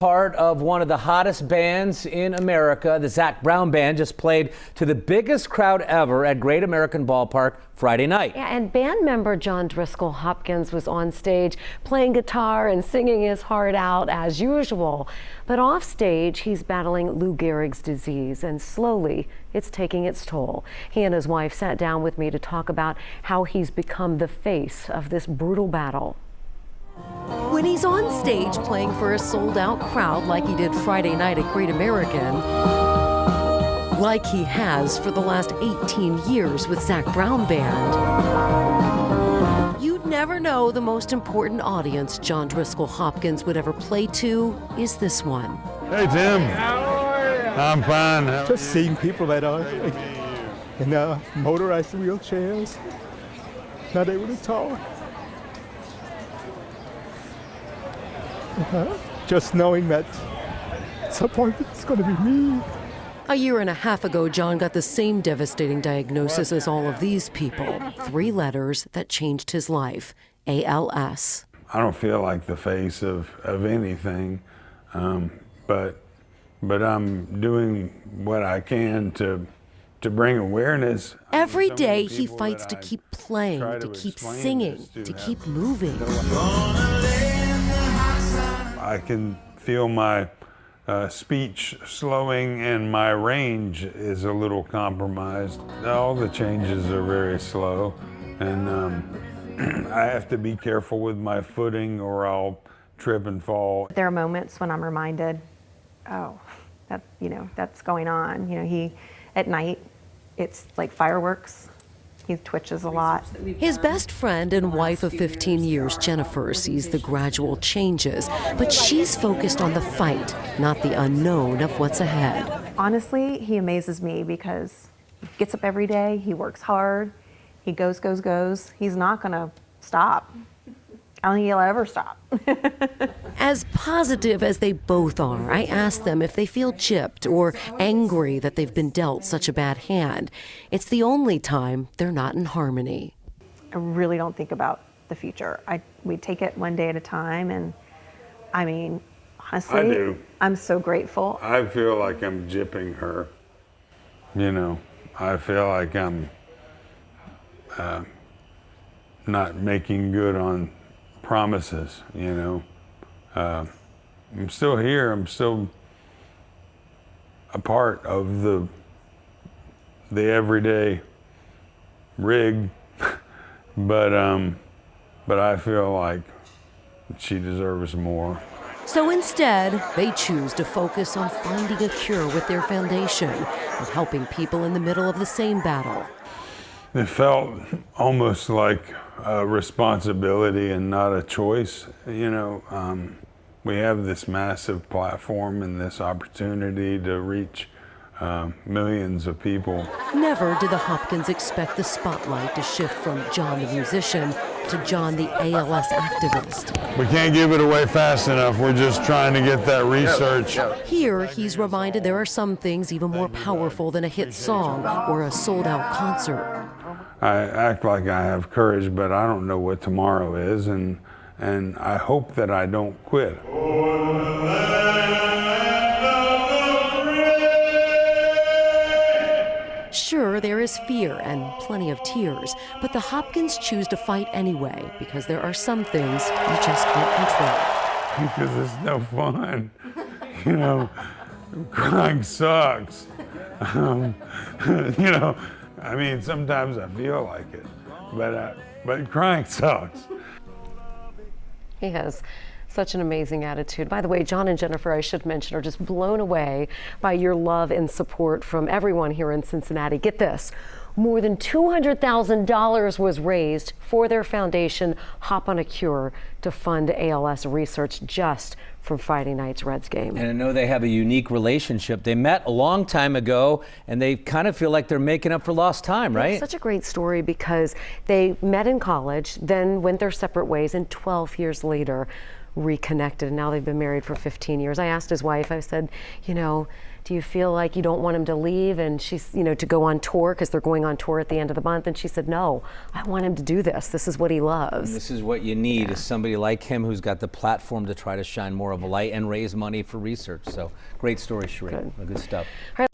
Part of one of the hottest bands in America, the Zac Brown Band, just played to the biggest crowd ever at Great American Ballpark Friday night. Yeah, and band member John Driscoll Hopkins was on stage playing guitar and singing his heart out as usual. But off stage, he's battling Lou Gehrig's disease, and slowly it's taking its toll. He and his wife sat down with me to talk about how he's become the face of this brutal battle. When he's on stage playing for a sold-out crowd like he did Friday night at Great American, like he has for the last 18 years with Zac Brown Band, you'd never know the most important audience John Driscoll Hopkins would ever play to is this one. Hey, Tim. How are you? I'm fine. Just seeing people that are in motorized wheelchairs, not able to talk. Just knowing that at some point it's going to be me. A year and a half ago, John got the same devastating diagnosis as all of these people. 3 letters that changed his life: ALS. I don't feel like the face of anything, but I'm doing what I can to bring awareness. Every day he fights to keep playing, to keep singing, to keep moving. I can feel my speech slowing and my range is a little compromised. All the changes are very slow, and I have to be careful with my footing or I'll trip and fall. There are moments when I'm reminded, oh, that's going on. At night, it's like fireworks. He twitches a lot. His best friend and wife of 15 years, Jennifer, sees the gradual changes, but she's focused on the fight, not the unknown of what's ahead. Honestly, he amazes me because he gets up every day, he works hard, he goes. He's not gonna stop. I don't think he'll ever stop. As positive as they both are, I ask them if they feel chipped or angry that they've been dealt such a bad hand. It's the only time they're not in harmony. I really don't think about the future. We take it one day at a time, and I mean, honestly, I do. I'm so grateful. I feel like I'm gypping her. I feel like I'm not making good on promises, I'm still here. I'm still a part of the everyday rig, but I feel like she deserves more. So instead, they choose to focus on finding a cure with their foundation and helping people in the middle of the same battle. It felt almost like a responsibility and not a choice. We have this massive platform and this opportunity to reach millions of people. Never did the Hopkins expect the spotlight to shift from John the musician to John the ALS activist. We can't give it away fast enough. We're just trying to get that research. Here, he's reminded there are some things even more powerful than a hit song or a sold-out concert. I act like I have courage, but I don't know what tomorrow is, and I hope that I don't quit. Sure, there is fear and plenty of tears, but the Hopkins choose to fight anyway because there are some things you just can't control. Because it's no fun. Crying sucks. Sometimes I feel like it, but crying sucks. He has such an amazing attitude. By the way, John and Jennifer, I should mention, are just blown away by your love and support from everyone here in Cincinnati. Get this. More than $200,000 was raised for their foundation, Hop on a Cure, to fund ALS research just from Friday night's Reds game. And I know they have a unique relationship. They met a long time ago, and they kind of feel like they're making up for lost time, right? It's such a great story because they met in college, then went their separate ways, and 12 years later, reconnected. And now they've been married for 15 years. I asked his wife, I said, you know, do you feel like you don't want him to leave and she's, you know, to go on tour, because they're going on tour at the end of the month? And she said, no, I want him to do this. This is what he loves. This is what you need, is somebody like him who's got the platform to try to shine more of a light and raise money for research. So great story, Sheree. Good stuff. All right,